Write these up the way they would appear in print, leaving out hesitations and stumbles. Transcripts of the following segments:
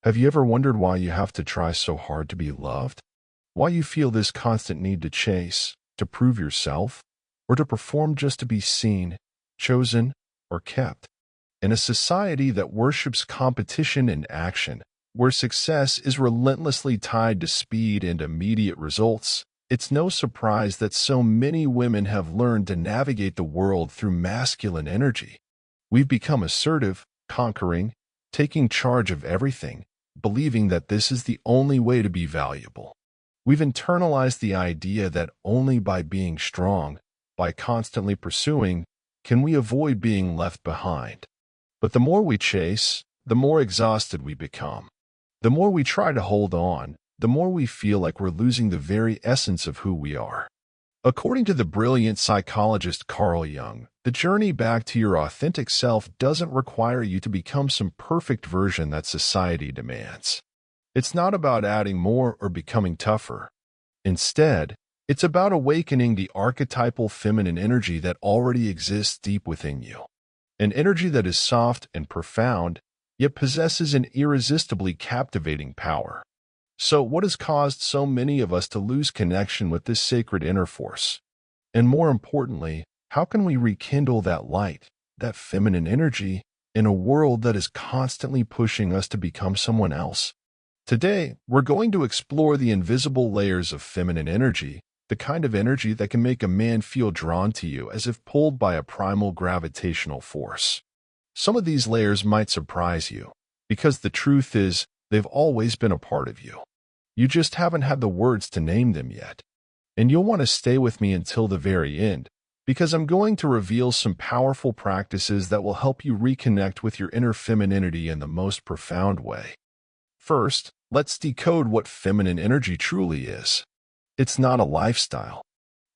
Have you ever wondered why you have to try so hard to be loved? Why you feel this constant need to chase, to prove yourself, or to perform just to be seen, chosen, or kept? In a society that worships competition and action, where success is relentlessly tied to speed and immediate results, it's no surprise that so many women have learned to navigate the world through masculine energy. We've become assertive, conquering, taking charge of everything, believing that this is the only way to be valuable. We've internalized the idea that only by being strong, by constantly pursuing, can we avoid being left behind. But the more we chase, the more exhausted we become. The more we try to hold on, the more we feel like we're losing the very essence of who we are. According to the brilliant psychologist Carl Jung, the journey back to your authentic self doesn't require you to become some perfect version that society demands. It's not about adding more or becoming tougher. Instead, it's about awakening the archetypal feminine energy that already exists deep within you. An energy that is soft and profound, yet possesses an irresistibly captivating power. So what has caused so many of us to lose connection with this sacred inner force? And more importantly, how can we rekindle that light, that feminine energy, in a world that is constantly pushing us to become someone else? Today, we're going to explore the invisible layers of feminine energy, the kind of energy that can make a man feel drawn to you as if pulled by a primal gravitational force. Some of these layers might surprise you, because the truth is, they've always been a part of you. You just haven't had the words to name them yet. And you'll want to stay with me until the very end, because I'm going to reveal some powerful practices that will help you reconnect with your inner femininity in the most profound way. First, let's decode what feminine energy truly is. It's not a lifestyle.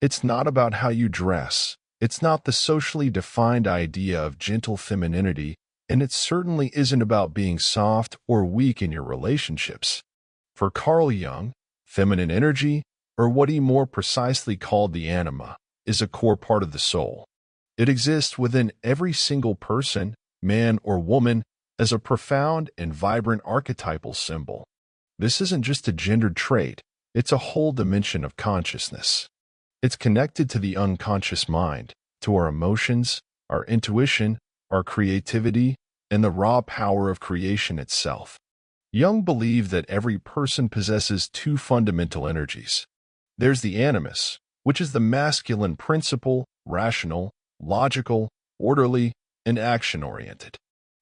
It's not about how you dress. It's not the socially defined idea of gentle femininity, and it certainly isn't about being soft or weak in your relationships. For Carl Jung, feminine energy, or what he more precisely called the anima, is a core part of the soul. It exists within every single person, man or woman, as a profound and vibrant archetypal symbol. This isn't just a gendered trait, it's a whole dimension of consciousness. It's connected to the unconscious mind, to our emotions, our intuition, our creativity, and the raw power of creation itself. Jung believed that every person possesses two fundamental energies. There's the animus, which is the masculine principle, rational, logical, orderly, and action-oriented.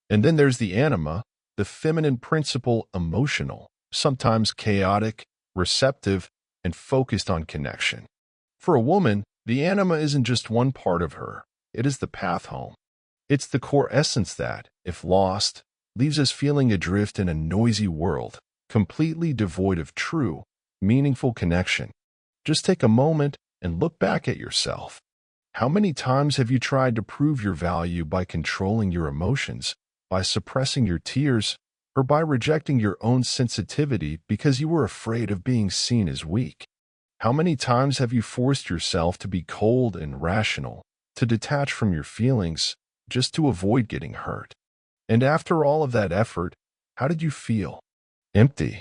And then there's the anima, the feminine principle, emotional, sometimes chaotic, receptive, and focused on connection. For a woman, the anima isn't just one part of her, it is the path home. It's the core essence that, if lost, leaves us feeling adrift in a noisy world, completely devoid of true, meaningful connection. Just take a moment and look back at yourself. How many times have you tried to prove your value by controlling your emotions, by suppressing your tears, or by rejecting your own sensitivity because you were afraid of being seen as weak? How many times have you forced yourself to be cold and rational, to detach from your feelings, just to avoid getting hurt? And after all of that effort, how did you feel? Empty.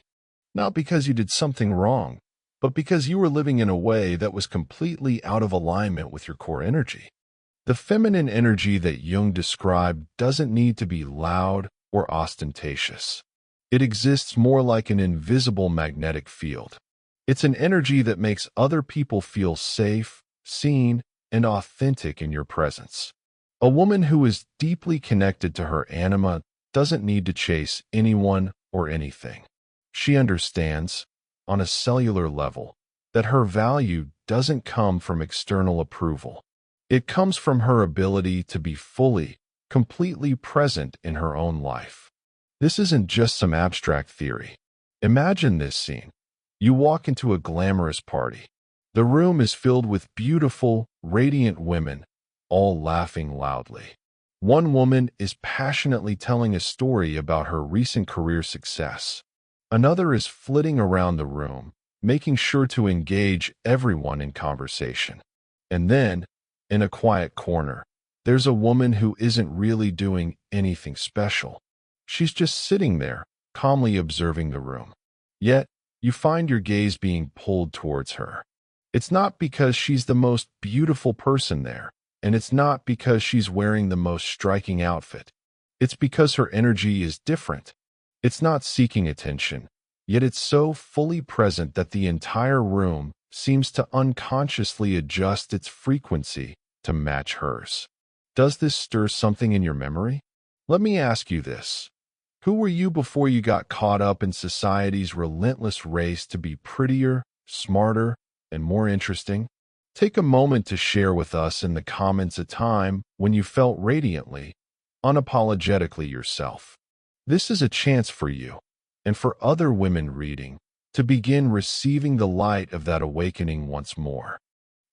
Not because you did something wrong, but because you were living in a way that was completely out of alignment with your core energy. The feminine energy that Jung described doesn't need to be loud or ostentatious. It exists more like an invisible magnetic field. It's an energy that makes other people feel safe, seen, and authentic in your presence. A woman who is deeply connected to her anima doesn't need to chase anyone or anything. She understands, on a cellular level, that her value doesn't come from external approval. It comes from her ability to be fully, completely present in her own life. This isn't just some abstract theory. Imagine this scene. You walk into a glamorous party. The room is filled with beautiful, radiant women, all laughing loudly. One woman is passionately telling a story about her recent career success. Another is flitting around the room, making sure to engage everyone in conversation. And then, in a quiet corner, there's a woman who isn't really doing anything special. She's just sitting there, calmly observing the room. Yet, you find your gaze being pulled towards her. It's not because she's the most beautiful person there, and it's not because she's wearing the most striking outfit. It's because her energy is different. It's not seeking attention, yet it's so fully present that the entire room seems to unconsciously adjust its frequency to match hers. Does this stir something in your memory? Let me ask you this. Who were you before you got caught up in society's relentless race to be prettier, smarter, and more interesting? Take a moment to share with us in the comments a time when you felt radiantly, unapologetically yourself. This is a chance for you, and for other women reading, to begin receiving the light of that awakening once more.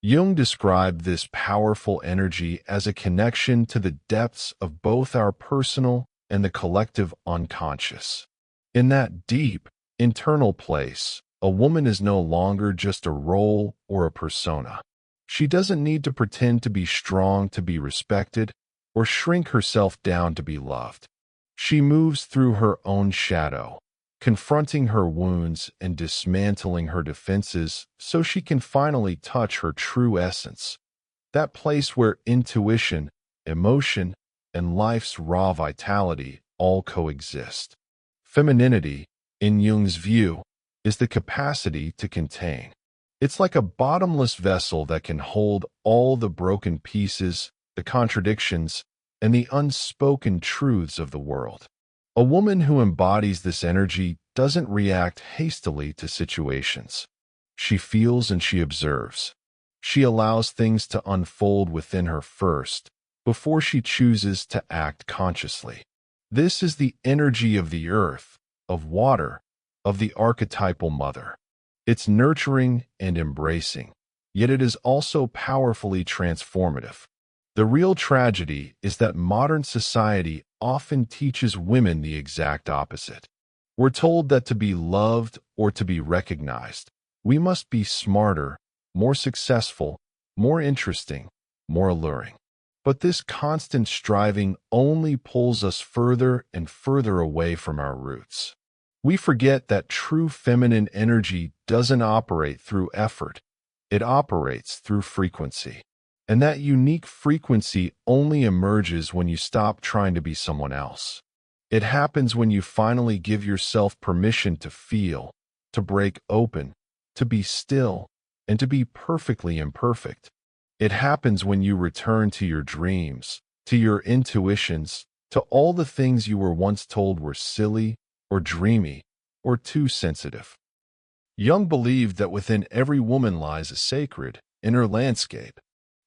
Jung described this powerful energy as a connection to the depths of both our personal and the collective unconscious. In that deep, internal place, a woman is no longer just a role or a persona. She doesn't need to pretend to be strong to be respected or shrink herself down to be loved. She moves through her own shadow, confronting her wounds and dismantling her defenses so she can finally touch her true essence, that place where intuition, emotion, and life's raw vitality all coexist. Femininity, in Jung's view, is the capacity to contain. It's like a bottomless vessel that can hold all the broken pieces, the contradictions, and the unspoken truths of the world. A woman who embodies this energy doesn't react hastily to situations. She feels and she observes. She allows things to unfold within her first, before she chooses to act consciously. This is the energy of the earth, of water, of the archetypal mother. It's nurturing and embracing, yet it is also powerfully transformative. The real tragedy is that modern society often teaches women the exact opposite. We're told that to be loved or to be recognized, we must be smarter, more successful, more interesting, more alluring. But this constant striving only pulls us further and further away from our roots. We forget that true feminine energy doesn't operate through effort. It operates through frequency. And that unique frequency only emerges when you stop trying to be someone else. It happens when you finally give yourself permission to feel, to break open, to be still, and to be perfectly imperfect. It happens when you return to your dreams, to your intuitions, to all the things you were once told were silly, or dreamy, or too sensitive. Jung believed that within every woman lies a sacred, inner landscape,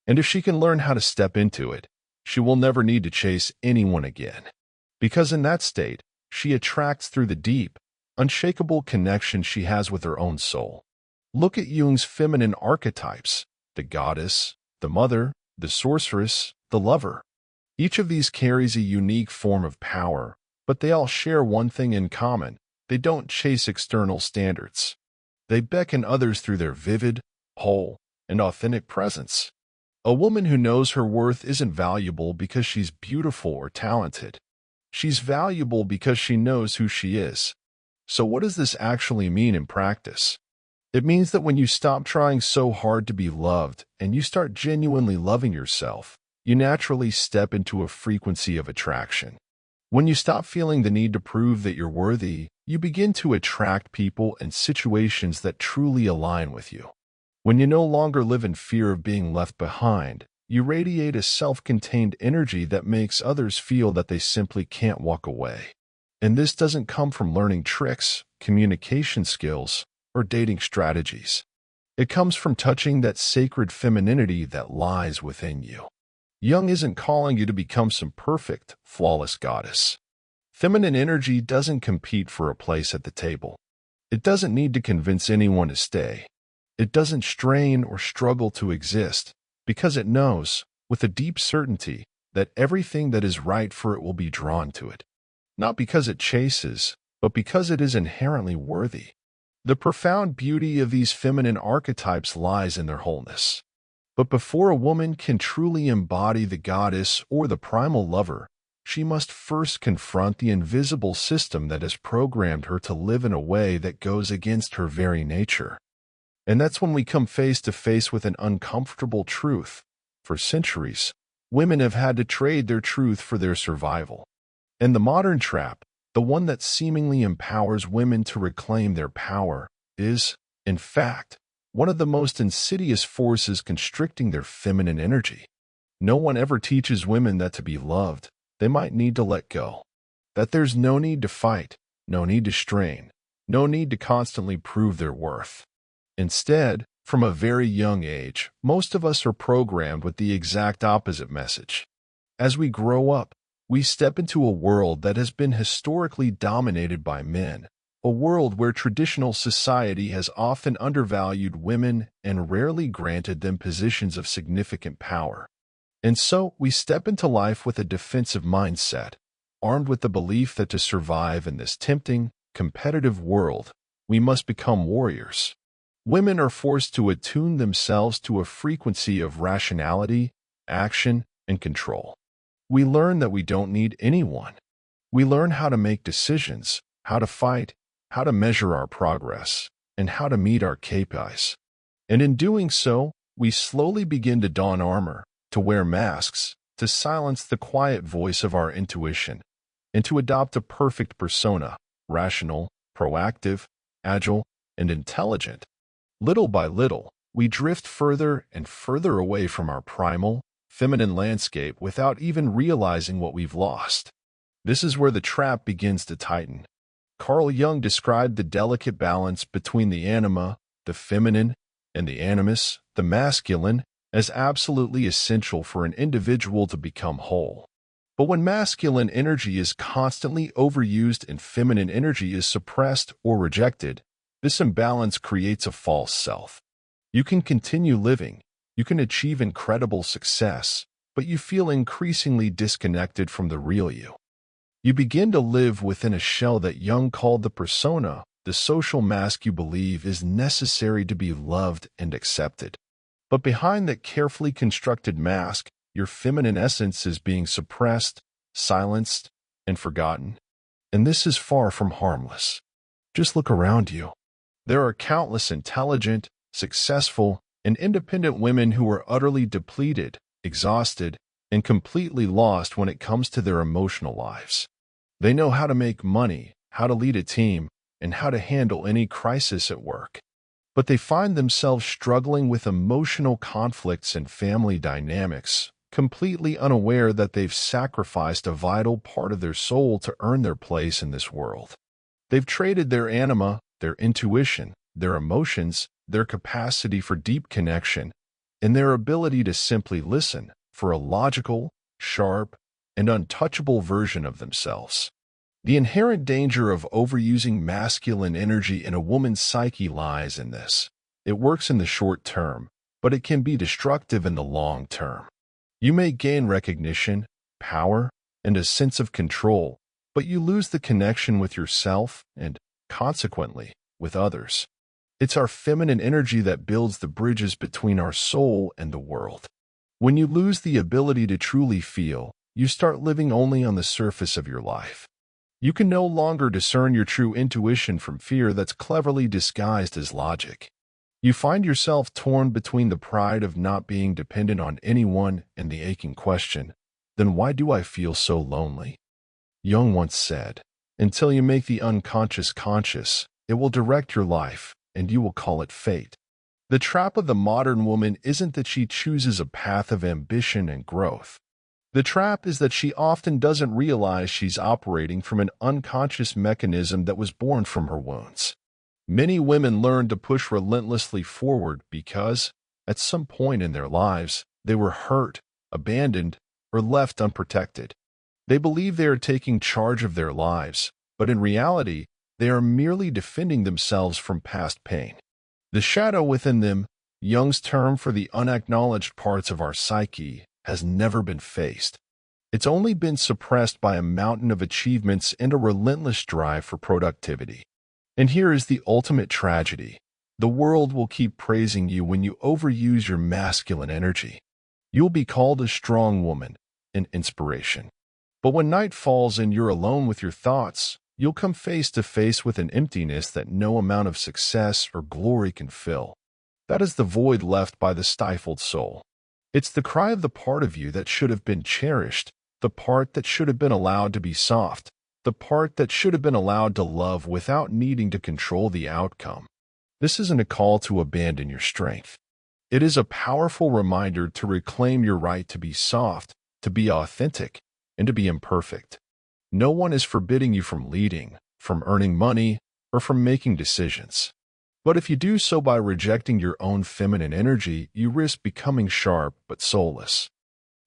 and if she can learn how to step into it, she will never need to chase anyone again. Because in that state, she attracts through the deep, unshakable connection she has with her own soul. Look at Jung's feminine archetypes: the goddess, the mother, the sorceress, the lover. Each of these carries a unique form of power, but they all share one thing in common: they don't chase external standards. They beckon others through their vivid, whole, and authentic presence. A woman who knows her worth isn't valuable because she's beautiful or talented. She's valuable because she knows who she is. So what does this actually mean in practice? It means that when you stop trying so hard to be loved and you start genuinely loving yourself, you naturally step into a frequency of attraction. When you stop feeling the need to prove that you're worthy, you begin to attract people and situations that truly align with you. When you no longer live in fear of being left behind, you radiate a self-contained energy that makes others feel that they simply can't walk away. And this doesn't come from learning tricks, communication skills, or dating strategies. It comes from touching that sacred femininity that lies within you. Jung isn't calling you to become some perfect, flawless goddess. Feminine energy doesn't compete for a place at the table. It doesn't need to convince anyone to stay. It doesn't strain or struggle to exist, because it knows, with a deep certainty, that everything that is right for it will be drawn to it. Not because it chases, but because it is inherently worthy. The profound beauty of these feminine archetypes lies in their wholeness. But before a woman can truly embody the goddess or the primal lover, she must first confront the invisible system that has programmed her to live in a way that goes against her very nature. And that's when we come face to face with an uncomfortable truth. For centuries, women have had to trade their truth for their survival. And the modern trap, the one that seemingly empowers women to reclaim their power, is, in fact, one of the most insidious forces constricting their feminine energy. No one ever teaches women that to be loved, they might need to let go. That there's no need to fight, no need to strain, no need to constantly prove their worth. Instead, from a very young age, most of us are programmed with the exact opposite message. As we grow up, we step into a world that has been historically dominated by men, a world where traditional society has often undervalued women and rarely granted them positions of significant power. And so, we step into life with a defensive mindset, armed with the belief that to survive in this tempting, competitive world, we must become warriors. Women are forced to attune themselves to a frequency of rationality, action, and control. We learn that we don't need anyone. We learn how to make decisions, how to fight, how to measure our progress, and how to meet our KPIs. And in doing so, we slowly begin to don armor, to wear masks, to silence the quiet voice of our intuition, and to adopt a perfect persona, rational, proactive, agile, and intelligent. Little by little, we drift further and further away from our primal, feminine landscape without even realizing what we've lost. This is where the trap begins to tighten. Carl Jung described the delicate balance between the anima, the feminine, and the animus, the masculine, as absolutely essential for an individual to become whole. But when masculine energy is constantly overused and feminine energy is suppressed or rejected, this imbalance creates a false self. You can continue living, you can achieve incredible success, but you feel increasingly disconnected from the real you. You begin to live within a shell that Jung called the persona, the social mask you believe is necessary to be loved and accepted. But behind that carefully constructed mask, your feminine essence is being suppressed, silenced, and forgotten. And this is far from harmless. Just look around you. There are countless intelligent, successful, and independent women who are utterly depleted, exhausted, and completely lost when it comes to their emotional lives. They know how to make money, how to lead a team, and how to handle any crisis at work. But they find themselves struggling with emotional conflicts and family dynamics, completely unaware that they've sacrificed a vital part of their soul to earn their place in this world. They've traded their anima, their intuition, their emotions, their capacity for deep connection, and their ability to simply listen for a logical, sharp, and untouchable version of themselves. The inherent danger of overusing masculine energy in a woman's psyche lies in this. It works in the short term, but it can be destructive in the long term. You may gain recognition, power, and a sense of control, but you lose the connection with yourself and, consequently, with others. It's our feminine energy that builds the bridges between our soul and the world. When you lose the ability to truly feel, you start living only on the surface of your life. You can no longer discern your true intuition from fear that's cleverly disguised as logic. You find yourself torn between the pride of not being dependent on anyone and the aching question, then why do I feel so lonely? Jung once said, until you make the unconscious conscious, it will direct your life, and you will call it fate. The trap of the modern woman isn't that she chooses a path of ambition and growth. The trap is that she often doesn't realize she's operating from an unconscious mechanism that was born from her wounds. Many women learn to push relentlessly forward because, at some point in their lives, they were hurt, abandoned, or left unprotected. They believe they are taking charge of their lives, but in reality, they are merely defending themselves from past pain. The shadow within them, Jung's term for the unacknowledged parts of our psyche, has never been faced. It's only been suppressed by a mountain of achievements and a relentless drive for productivity. And here is the ultimate tragedy. The world will keep praising you when you overuse your masculine energy. You'll be called a strong woman, an inspiration. But when night falls and you're alone with your thoughts, you'll come face to face with an emptiness that no amount of success or glory can fill. That is the void left by the stifled soul. It's the cry of the part of you that should have been cherished, the part that should have been allowed to be soft, the part that should have been allowed to love without needing to control the outcome. This isn't a call to abandon your strength. It is a powerful reminder to reclaim your right to be soft, to be authentic, and to be imperfect. No one is forbidding you from leading, from earning money, or from making decisions. But if you do so by rejecting your own feminine energy, you risk becoming sharp but soulless.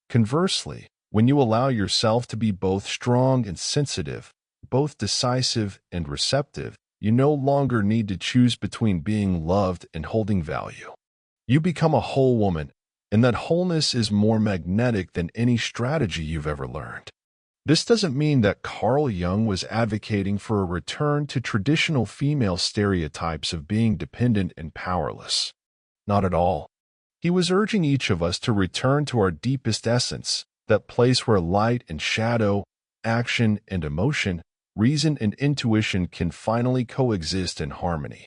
Conversely, when you allow yourself to be both strong and sensitive, both decisive and receptive, you no longer need to choose between being loved and holding value. You become a whole woman, and that wholeness is more magnetic than any strategy you've ever learned. This doesn't mean that Carl Jung was advocating for a return to traditional female stereotypes of being dependent and powerless. Not at all. He was urging each of us to return to our deepest essence, that place where light and shadow, action and emotion, reason and intuition can finally coexist in harmony.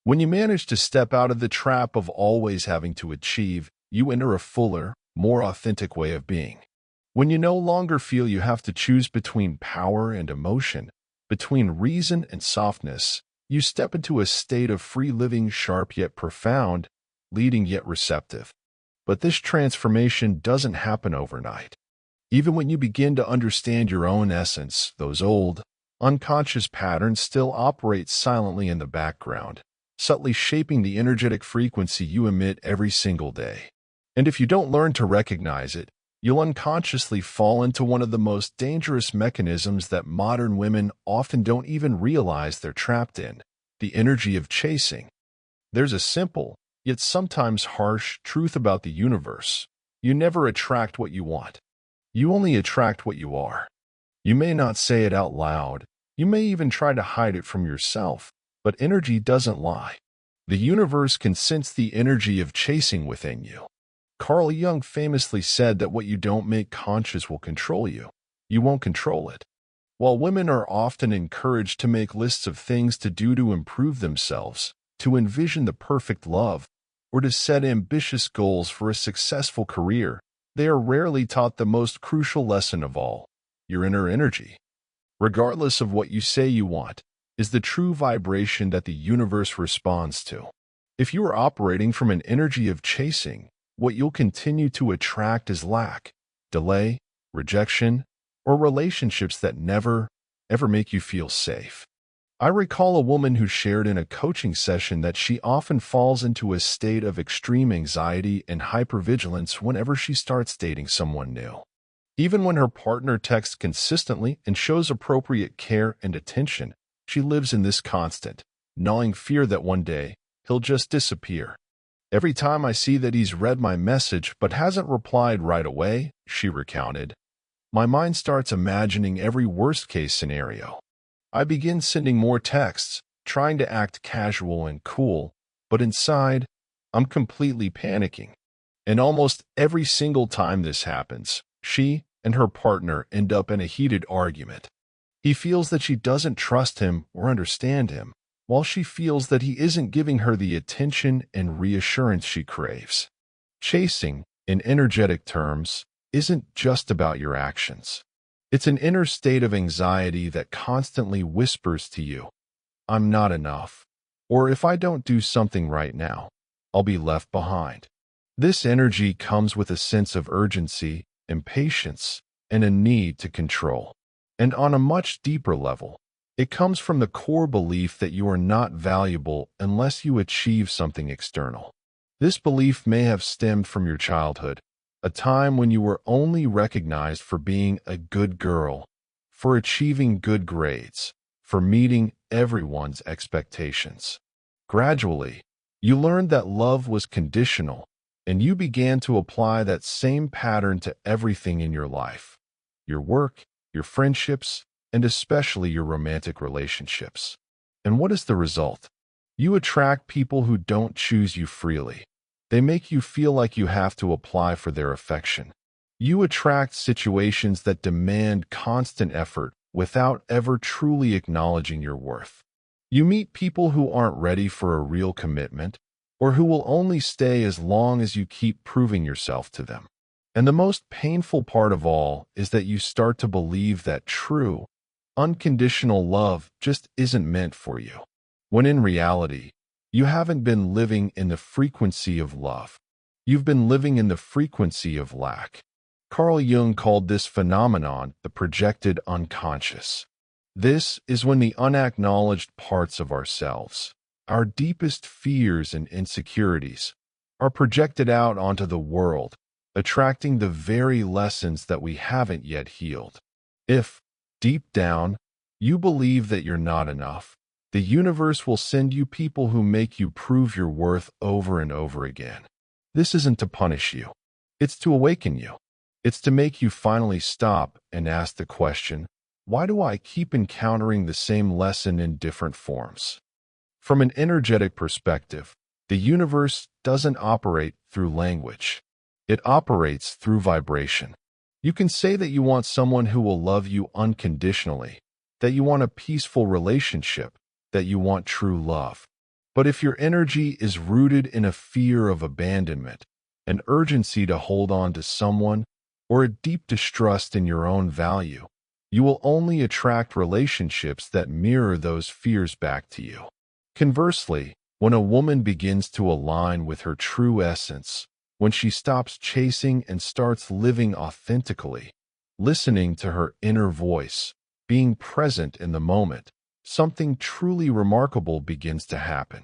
When you manage to step out of the trap of always having to achieve, you enter a fuller, more authentic way of being. When you no longer feel you have to choose between power and emotion, between reason and softness, you step into a state of free living, sharp yet profound, leading yet receptive. But this transformation doesn't happen overnight. Even when you begin to understand your own essence, those old, unconscious patterns still operate silently in the background, subtly shaping the energetic frequency you emit every single day. And if you don't learn to recognize it, you'll unconsciously fall into one of the most dangerous mechanisms that modern women often don't even realize they're trapped in, the energy of chasing. There's a simple, yet sometimes harsh, truth about the universe. You never attract what you want. You only attract what you are. You may not say it out loud. You may even try to hide it from yourself, but energy doesn't lie. The universe can sense the energy of chasing within you. Carl Jung famously said that what you don't make conscious will control you. You won't control it. While women are often encouraged to make lists of things to do to improve themselves, to envision the perfect love, or to set ambitious goals for a successful career, they are rarely taught the most crucial lesson of all, your inner energy. Regardless of what you say you want, is the true vibration that the universe responds to. If you are operating from an energy of chasing, what you'll continue to attract is lack, delay, rejection, or relationships that never, ever make you feel safe. I recall a woman who shared in a coaching session that she often falls into a state of extreme anxiety and hypervigilance whenever she starts dating someone new. Even when her partner texts consistently and shows appropriate care and attention, she lives in this constant, gnawing fear that one day he'll just disappear. Every time I see that he's read my message but hasn't replied right away, she recounted, my mind starts imagining every worst-case scenario. I begin sending more texts, trying to act casual and cool, but inside, I'm completely panicking. And almost every single time this happens, she and her partner end up in a heated argument. He feels that she doesn't trust him or understand him, while she feels that he isn't giving her the attention and reassurance she craves. Chasing, in energetic terms, isn't just about your actions. It's an inner state of anxiety that constantly whispers to you, I'm not enough, or if I don't do something right now, I'll be left behind. This energy comes with a sense of urgency, impatience, and a need to control. And on a much deeper level, it comes from the core belief that you are not valuable unless you achieve something external. This belief may have stemmed from your childhood, a time when you were only recognized for being a good girl, for achieving good grades, for meeting everyone's expectations. Gradually, you learned that love was conditional, and you began to apply that same pattern to everything in your life, your work, your friendships, and especially your romantic relationships. And what is the result? You attract people who don't choose you freely. They make you feel like you have to apply for their affection. You attract situations that demand constant effort without ever truly acknowledging your worth. You meet people who aren't ready for a real commitment, or who will only stay as long as you keep proving yourself to them. And the most painful part of all is that you start to believe that true, unconditional love just isn't meant for you, when in reality, you haven't been living in the frequency of love. You've been living in the frequency of lack. Carl Jung called this phenomenon the projected unconscious. This is when the unacknowledged parts of ourselves, our deepest fears and insecurities, are projected out onto the world, attracting the very lessons that we haven't yet healed. If, deep down, you believe that you're not enough, the universe will send you people who make you prove your worth over and over again. This isn't to punish you. It's to awaken you. It's to make you finally stop and ask the question, why do I keep encountering the same lesson in different forms? From an energetic perspective, the universe doesn't operate through language. It operates through vibration. You can say that you want someone who will love you unconditionally, that you want a peaceful relationship, that you want true love. But if your energy is rooted in a fear of abandonment, an urgency to hold on to someone, or a deep distrust in your own value, you will only attract relationships that mirror those fears back to you. Conversely, when a woman begins to align with her true essence, when she stops chasing and starts living authentically, listening to her inner voice, being present in the moment, something truly remarkable begins to happen.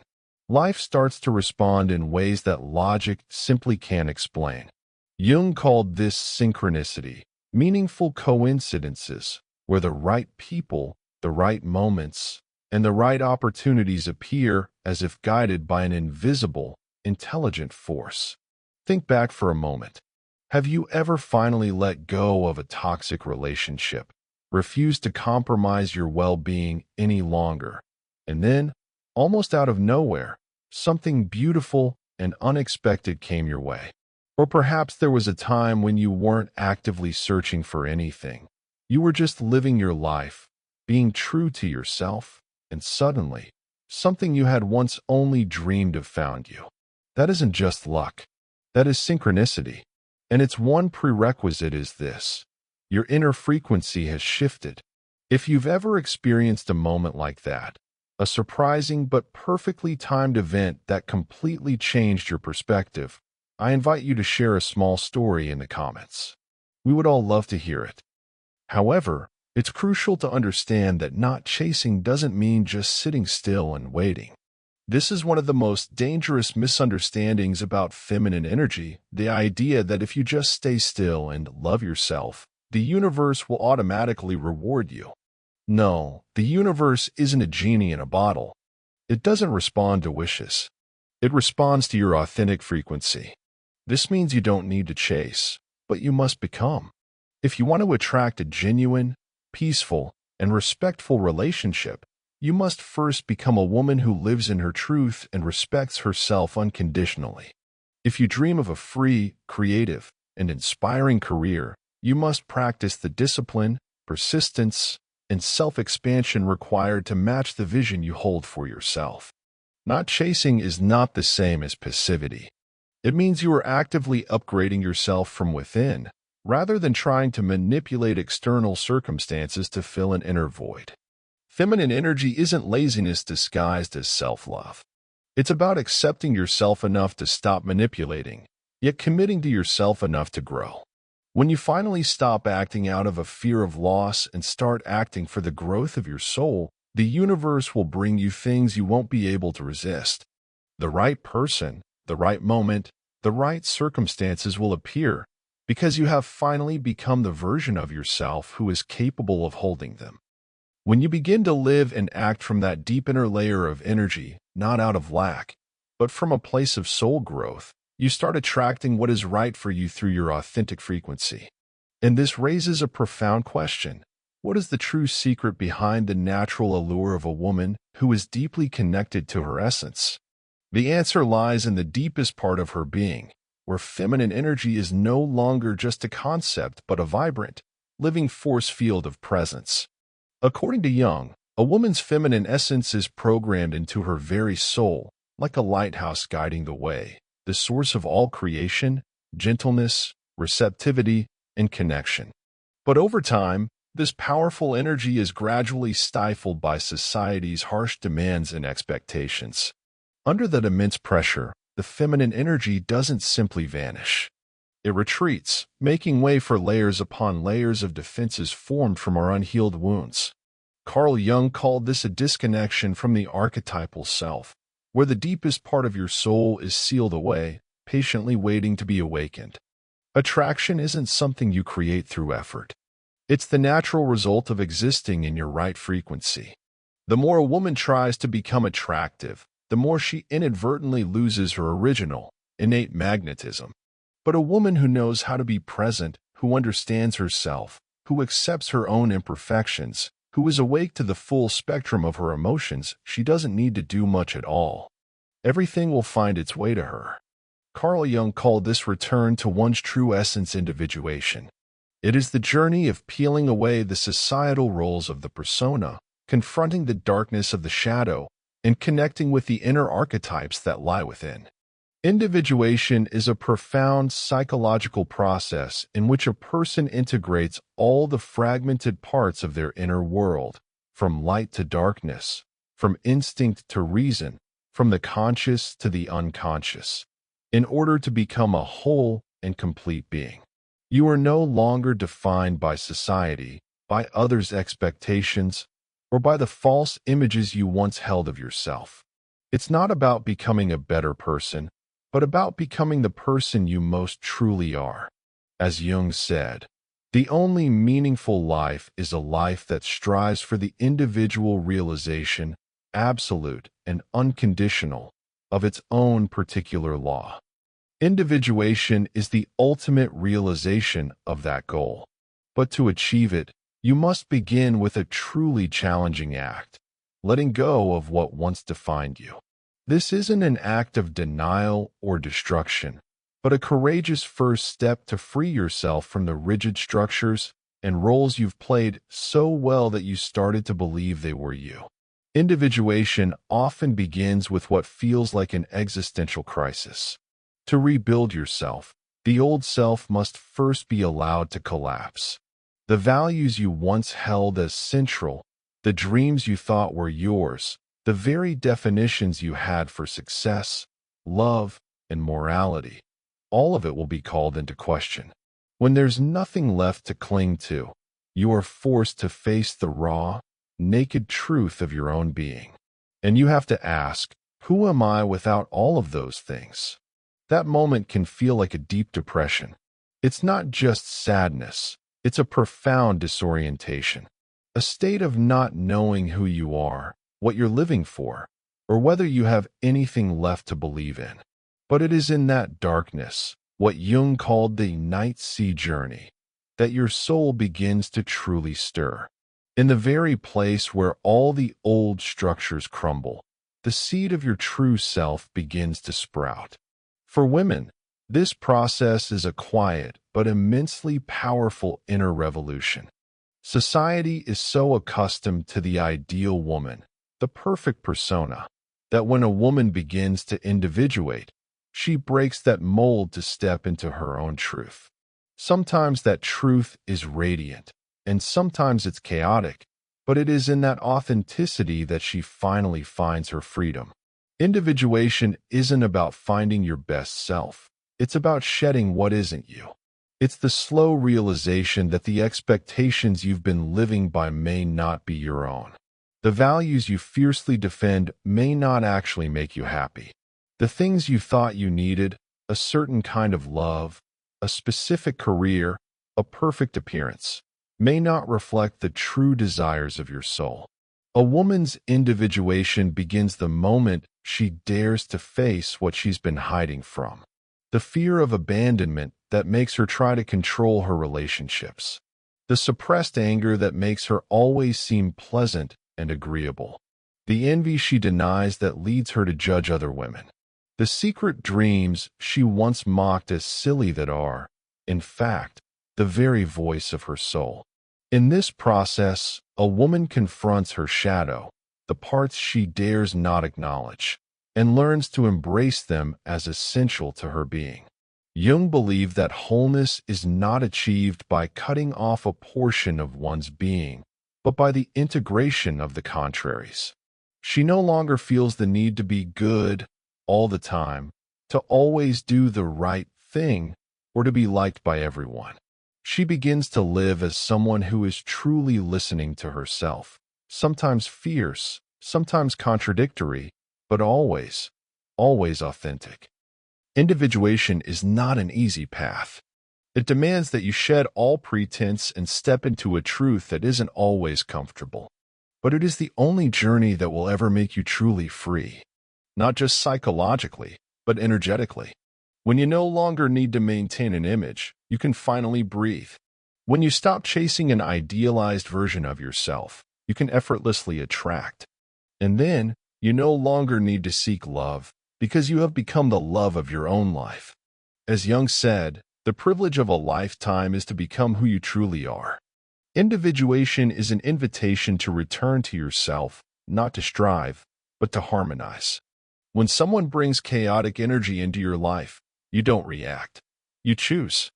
Life starts to respond in ways that logic simply can't explain. Jung called this synchronicity, meaningful coincidences, where the right people, the right moments, and the right opportunities appear as if guided by an invisible, intelligent force. Think back for a moment. Have you ever finally let go of a toxic relationship, refused to compromise your well-being any longer, and then, almost out of nowhere, something beautiful and unexpected came your way? Or perhaps there was a time when you weren't actively searching for anything. You were just living your life, being true to yourself, and suddenly, something you had once only dreamed of found you. That isn't just luck. That is synchronicity. And its one prerequisite is this: your inner frequency has shifted. If you've ever experienced a moment like that, a surprising but perfectly timed event that completely changed your perspective, I invite you to share a small story in the comments. We would all love to hear it. However, it's crucial to understand that not chasing doesn't mean just sitting still and waiting. This is one of the most dangerous misunderstandings about feminine energy, the idea that if you just stay still and love yourself, the universe will automatically reward you. No, the universe isn't a genie in a bottle. It doesn't respond to wishes. It responds to your authentic frequency. This means you don't need to chase, but you must become. If you want to attract a genuine, peaceful, and respectful relationship, you must first become a woman who lives in her truth and respects herself unconditionally. If you dream of a free, creative, and inspiring career, you must practice the discipline, persistence, and self-expansion required to match the vision you hold for yourself. Not chasing is not the same as passivity. It means you are actively upgrading yourself from within, rather than trying to manipulate external circumstances to fill an inner void. Feminine energy isn't laziness disguised as self-love. It's about accepting yourself enough to stop manipulating, yet committing to yourself enough to grow. When you finally stop acting out of a fear of loss and start acting for the growth of your soul, the universe will bring you things you won't be able to resist. The right person, the right moment, the right circumstances will appear because you have finally become the version of yourself who is capable of holding them. When you begin to live and act from that deep inner layer of energy, not out of lack, but from a place of soul growth, you start attracting what is right for you through your authentic frequency. And this raises a profound question. What is the true secret behind the natural allure of a woman who is deeply connected to her essence? The answer lies in the deepest part of her being, where feminine energy is no longer just a concept but a vibrant, living force field of presence. According to Jung, a woman's feminine essence is programmed into her very soul, like a lighthouse guiding the way, the source of all creation, gentleness, receptivity, and connection. But over time, this powerful energy is gradually stifled by society's harsh demands and expectations. Under that immense pressure, the feminine energy doesn't simply vanish. It retreats, making way for layers upon layers of defenses formed from our unhealed wounds. Carl Jung called this a disconnection from the archetypal self, where the deepest part of your soul is sealed away, patiently waiting to be awakened. Attraction isn't something you create through effort. It's the natural result of existing in your right frequency. The more a woman tries to become attractive, the more she inadvertently loses her original, innate magnetism. But a woman who knows how to be present, who understands herself, who accepts her own imperfections, who is awake to the full spectrum of her emotions, she doesn't need to do much at all. Everything will find its way to her. Carl Jung called this return to one's true essence individuation. It is the journey of peeling away the societal roles of the persona, confronting the darkness of the shadow, and connecting with the inner archetypes that lie within. Individuation is a profound psychological process in which a person integrates all the fragmented parts of their inner world, from light to darkness, from instinct to reason, from the conscious to the unconscious, in order to become a whole and complete being. You are no longer defined by society, by others' expectations, or by the false images you once held of yourself. It's not about becoming a better person, but about becoming the person you most truly are. As Jung said, the only meaningful life is a life that strives for the individual realization, absolute and unconditional, of its own particular law. Individuation is the ultimate realization of that goal. But to achieve it, you must begin with a truly challenging act, letting go of what once defined you. This isn't an act of denial or destruction, but a courageous first step to free yourself from the rigid structures and roles you've played so well that you started to believe they were you. Individuation often begins with what feels like an existential crisis. To rebuild yourself, the old self must first be allowed to collapse. The values you once held as central, the dreams you thought were yours, the very definitions you had for success, love, and morality, all of it will be called into question. When there's nothing left to cling to, you are forced to face the raw, naked truth of your own being. And you have to ask, who am I without all of those things? That moment can feel like a deep depression. It's not just sadness, it's a profound disorientation, a state of not knowing who you are, what you're living for, or whether you have anything left to believe in. But it is in that darkness, what Jung called the night sea journey, that your soul begins to truly stir. In the very place where all the old structures crumble, the seed of your true self begins to sprout. For women, this process is a quiet but immensely powerful inner revolution. Society is so accustomed to the ideal woman, the perfect persona, that when a woman begins to individuate, she breaks that mold to step into her own truth. Sometimes that truth is radiant, and sometimes it's chaotic, but it is in that authenticity that she finally finds her freedom. Individuation isn't about finding your best self. It's about shedding what isn't you. It's the slow realization that the expectations you've been living by may not be your own. The values you fiercely defend may not actually make you happy. The things you thought you needed, a certain kind of love, a specific career, a perfect appearance, may not reflect the true desires of your soul. A woman's individuation begins the moment she dares to face what she's been hiding from. The fear of abandonment that makes her try to control her relationships. The suppressed anger that makes her always seem pleasant and agreeable. The envy she denies that leads her to judge other women. The secret dreams she once mocked as silly that are, in fact, the very voice of her soul. In this process, a woman confronts her shadow, the parts she dares not acknowledge, and learns to embrace them as essential to her being. Jung believed that wholeness is not achieved by cutting off a portion of one's being, but by the integration of the contraries. She no longer feels the need to be good all the time, to always do the right thing, or to be liked by everyone. She begins to live as someone who is truly listening to herself, sometimes fierce, sometimes contradictory, but always, always authentic. Individuation is not an easy path. It demands that you shed all pretense and step into a truth that isn't always comfortable. But it is the only journey that will ever make you truly free, not just psychologically, but energetically. When you no longer need to maintain an image, you can finally breathe. When you stop chasing an idealized version of yourself, you can effortlessly attract. And then, you no longer need to seek love, because you have become the love of your own life. As Jung said, the privilege of a lifetime is to become who you truly are. Individuation is an invitation to return to yourself, not to strive, but to harmonize. When someone brings chaotic energy into your life, you don't react. You choose.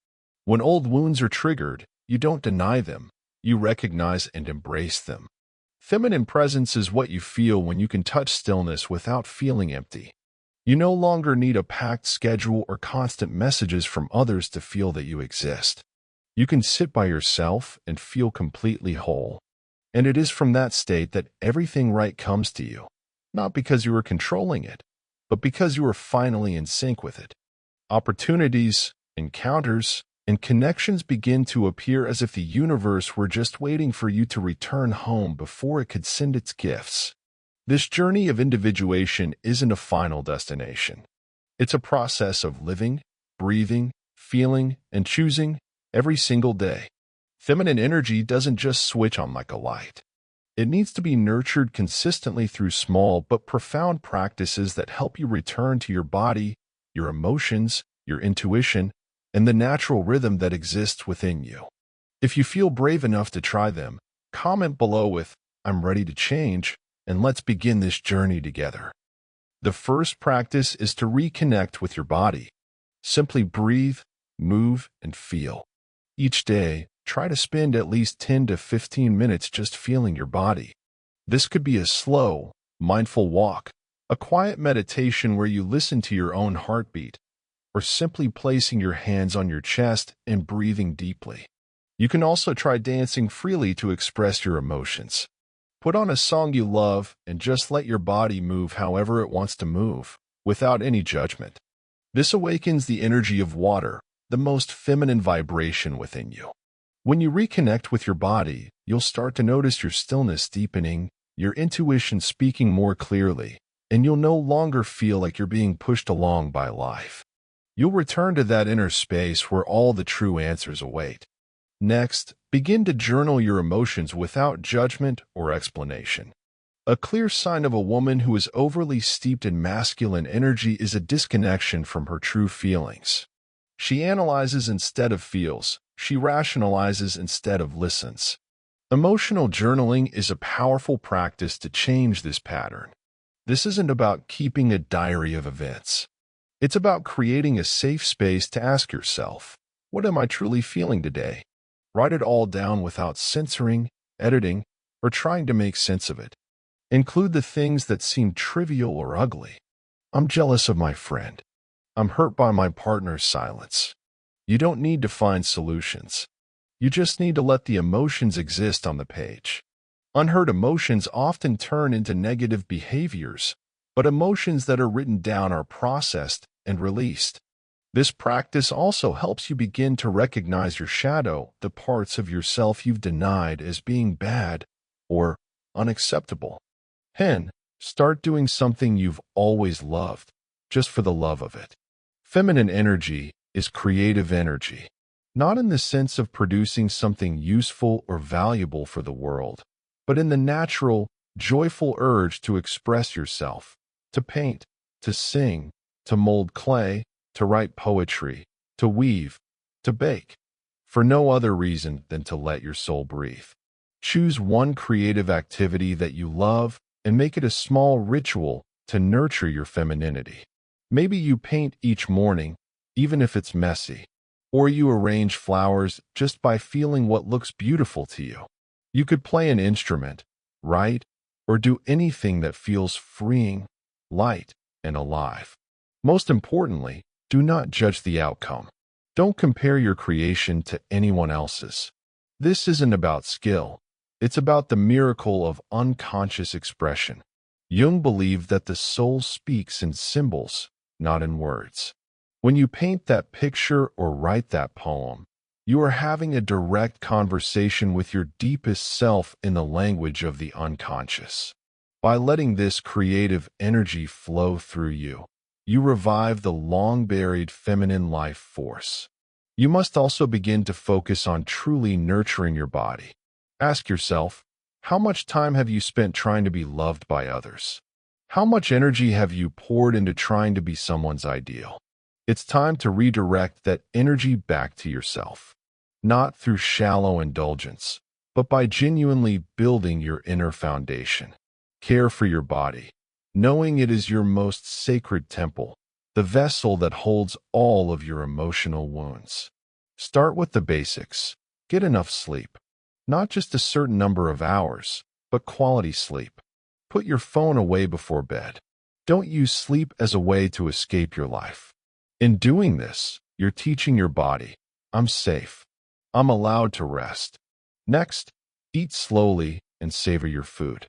When old wounds are triggered, you don't deny them. You recognize and embrace them. Feminine presence is what you feel when you can touch stillness without feeling empty. You no longer need a packed schedule or constant messages from others to feel that you exist. You can sit by yourself and feel completely whole. And it is from that state that everything right comes to you, not because you are controlling it, but because you are finally in sync with it. Opportunities, encounters, and connections begin to appear as if the universe were just waiting for you to return home before it could send its gifts. This journey of individuation isn't a final destination. It's a process of living, breathing, feeling, and choosing every single day. Feminine energy doesn't just switch on like a light. It needs to be nurtured consistently through small but profound practices that help you return to your body, your emotions, your intuition, and the natural rhythm that exists within you. If you feel brave enough to try them, comment below with, "I'm ready to change," and let's begin this journey together. The first practice is to reconnect with your body. Simply breathe, move, and feel. Each day, try to spend at least 10 to 15 minutes just feeling your body. This could be a slow, mindful walk, a quiet meditation where you listen to your own heartbeat, or simply placing your hands on your chest and breathing deeply. You can also try dancing freely to express your emotions. Put on a song you love and just let your body move however it wants to move, without any judgment. This awakens the energy of water, the most feminine vibration within you. When you reconnect with your body, you'll start to notice your stillness deepening, your intuition speaking more clearly, and you'll no longer feel like you're being pushed along by life. You'll return to that inner space where all the true answers await. Next, begin to journal your emotions without judgment or explanation. A clear sign of a woman who is overly steeped in masculine energy is a disconnection from her true feelings. She analyzes instead of feels. She rationalizes instead of listens. Emotional journaling is a powerful practice to change this pattern. This isn't about keeping a diary of events. It's about creating a safe space to ask yourself, what am I truly feeling today? Write it all down without censoring, editing, or trying to make sense of it. Include the things that seem trivial or ugly. I'm jealous of my friend. I'm hurt by my partner's silence. You don't need to find solutions. You just need to let the emotions exist on the page. Unheard emotions often turn into negative behaviors, but emotions that are written down are processed and released. This practice also helps you begin to recognize your shadow, the parts of yourself you've denied as being bad or unacceptable. Then, start doing something you've always loved, just for the love of it. Feminine energy is creative energy, not in the sense of producing something useful or valuable for the world, but in the natural, joyful urge to express yourself, to paint, to sing, to mold clay, to write poetry, to weave, to bake, for no other reason than to let your soul breathe. Choose one creative activity that you love and make it a small ritual to nurture your femininity. Maybe you paint each morning, even if it's messy, or you arrange flowers just by feeling what looks beautiful to you. You could play an instrument, write, or do anything that feels freeing, light, and alive. Most importantly, do not judge the outcome. Don't compare your creation to anyone else's. This isn't about skill. It's about the miracle of unconscious expression. Jung believed that the soul speaks in symbols, not in words. When you paint that picture or write that poem, you are having a direct conversation with your deepest self in the language of the unconscious. By letting this creative energy flow through you, you revive the long-buried feminine life force. You must also begin to focus on truly nurturing your body. Ask yourself, how much time have you spent trying to be loved by others? How much energy have you poured into trying to be someone's ideal? It's time to redirect that energy back to yourself, not through shallow indulgence, but by genuinely building your inner foundation. Care for your body, knowing it is your most sacred temple, the vessel that holds all of your emotional wounds. Start with the basics. Get enough sleep. Not just a certain number of hours, but quality sleep. Put your phone away before bed. Don't use sleep as a way to escape your life. In doing this, you're teaching your body, I'm safe. I'm allowed to rest. Next, eat slowly and savor your food.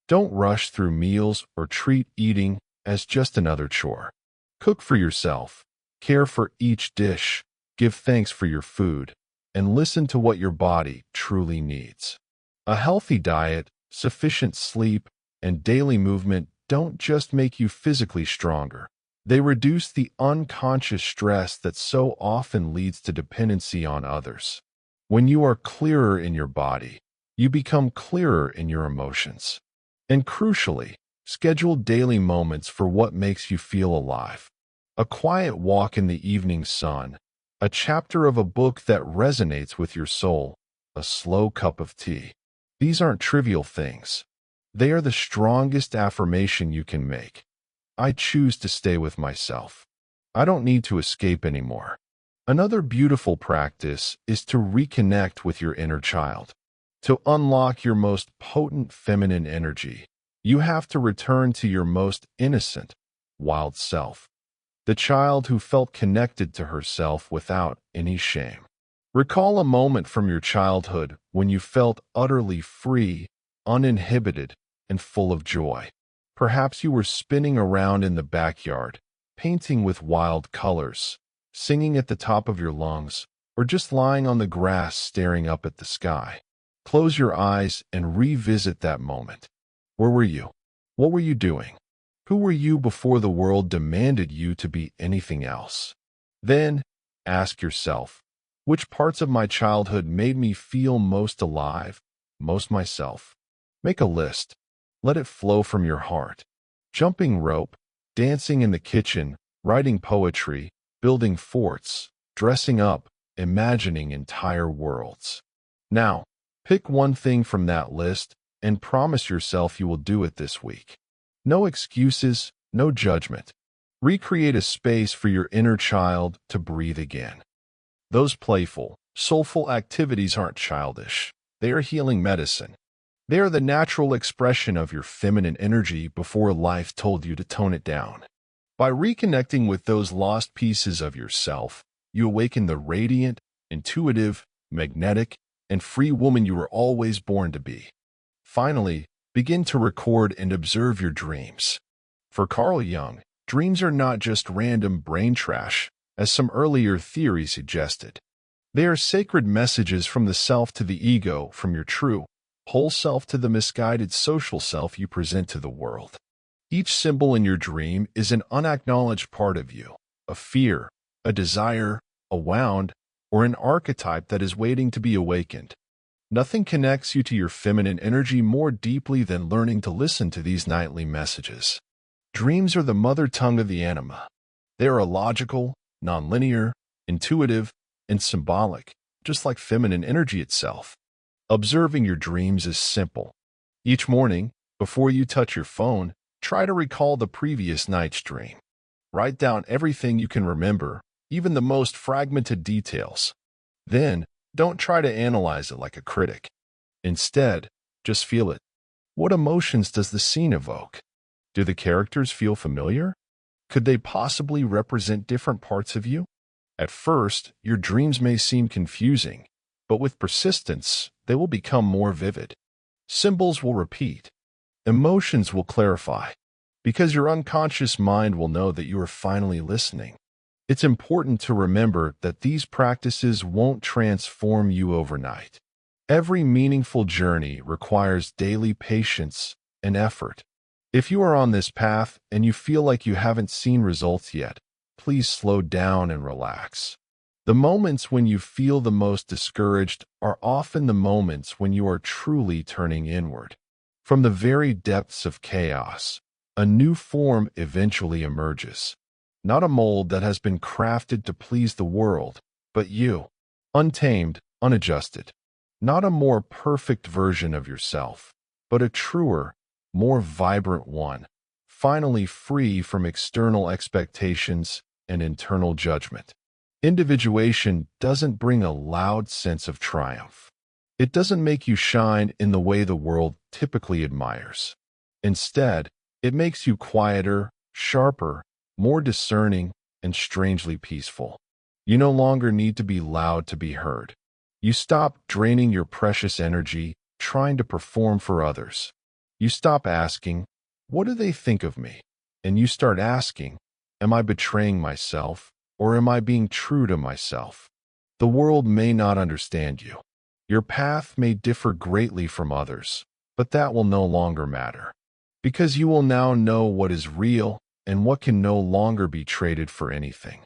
Don't rush through meals or treat eating as just another chore. Cook for yourself. Care for each dish. Give thanks for your food. And listen to what your body truly needs. A healthy diet, sufficient sleep, and daily movement don't just make you physically stronger. They reduce the unconscious stress that so often leads to dependency on others. When you are clearer in your body, you become clearer in your emotions. And crucially, schedule daily moments for what makes you feel alive. A quiet walk in the evening sun, a chapter of a book that resonates with your soul, a slow cup of tea. These aren't trivial things. They are the strongest affirmation you can make. I choose to stay with myself. I don't need to escape anymore. Another beautiful practice is to reconnect with your inner child. To unlock your most potent feminine energy, you have to return to your most innocent, wild self. The child who felt connected to herself without any shame. Recall a moment from your childhood when you felt utterly free, uninhibited, and full of joy. Perhaps you were spinning around in the backyard, painting with wild colors, singing at the top of your lungs, or just lying on the grass staring up at the sky. Close your eyes and revisit that moment. Where were you? What were you doing? Who were you before the world demanded you to be anything else? Then, ask yourself, which parts of my childhood made me feel most alive, most myself? Make a list. Let it flow from your heart. Jumping rope, dancing in the kitchen, writing poetry, building forts, dressing up, imagining entire worlds. Now, pick one thing from that list and promise yourself you will do it this week. No excuses, no judgment. Recreate a space for your inner child to breathe again. Those playful, soulful activities aren't childish. They are healing medicine. They are the natural expression of your feminine energy before life told you to tone it down. By reconnecting with those lost pieces of yourself, you awaken the radiant, intuitive, magnetic, and free woman you were always born to be. Finally, begin to record and observe your dreams. For Carl Jung, dreams are not just random brain trash, as some earlier theories suggested. They are sacred messages from the self to the ego, from your true, whole self to the misguided social self you present to the world. Each symbol in your dream is an unacknowledged part of you, a fear, a desire, a wound, or an archetype that is waiting to be awakened. Nothing connects you to your feminine energy more deeply than learning to listen to these nightly messages. Dreams are the mother tongue of the anima. They are illogical, nonlinear, intuitive, and symbolic, just like feminine energy itself. Observing your dreams is simple. Each morning, before you touch your phone, try to recall the previous night's dream. Write down everything you can remember, even the most fragmented details. Then, don't try to analyze it like a critic. Instead, just feel it. What emotions does the scene evoke? Do the characters feel familiar? Could they possibly represent different parts of you? At first, your dreams may seem confusing, but with persistence, they will become more vivid. Symbols will repeat. Emotions will clarify, because your unconscious mind will know that you are finally listening. It's important to remember that these practices won't transform you overnight. Every meaningful journey requires daily patience and effort. If you are on this path and you feel like you haven't seen results yet, please slow down and relax. The moments when you feel the most discouraged are often the moments when you are truly turning inward. From the very depths of chaos, a new form eventually emerges. Not a mold that has been crafted to please the world, but you, untamed, unadjusted. Not a more perfect version of yourself, but a truer, more vibrant one, finally free from external expectations and internal judgment. Individuation doesn't bring a loud sense of triumph. It doesn't make you shine in the way the world typically admires. Instead, it makes you quieter, sharper, more discerning, and strangely peaceful. You no longer need to be loud to be heard. You stop draining your precious energy trying to perform for others. You stop asking, "What do they think of me?" And you start asking, "Am I betraying myself, or am I being true to myself?" The world may not understand you. Your path may differ greatly from others, but that will no longer matter, because you will now know what is real and what can no longer be traded for anything.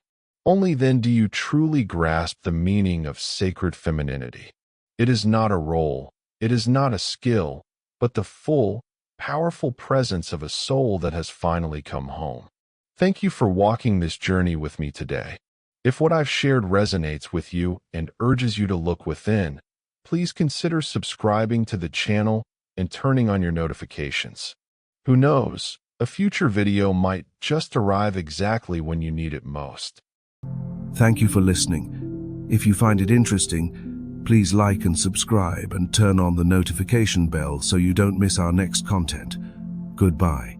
Only then do you truly grasp the meaning of sacred femininity. It is not a role, it is not a skill, but the full, powerful presence of a soul that has finally come home. Thank you for walking this journey with me today. If what I've shared resonates with you and urges you to look within, please consider subscribing to the channel and turning on your notifications. Who knows, a future video might just arrive exactly when you need it most. Thank you for listening. If you find it interesting, please like and subscribe and turn on the notification bell so you don't miss our next content. Goodbye.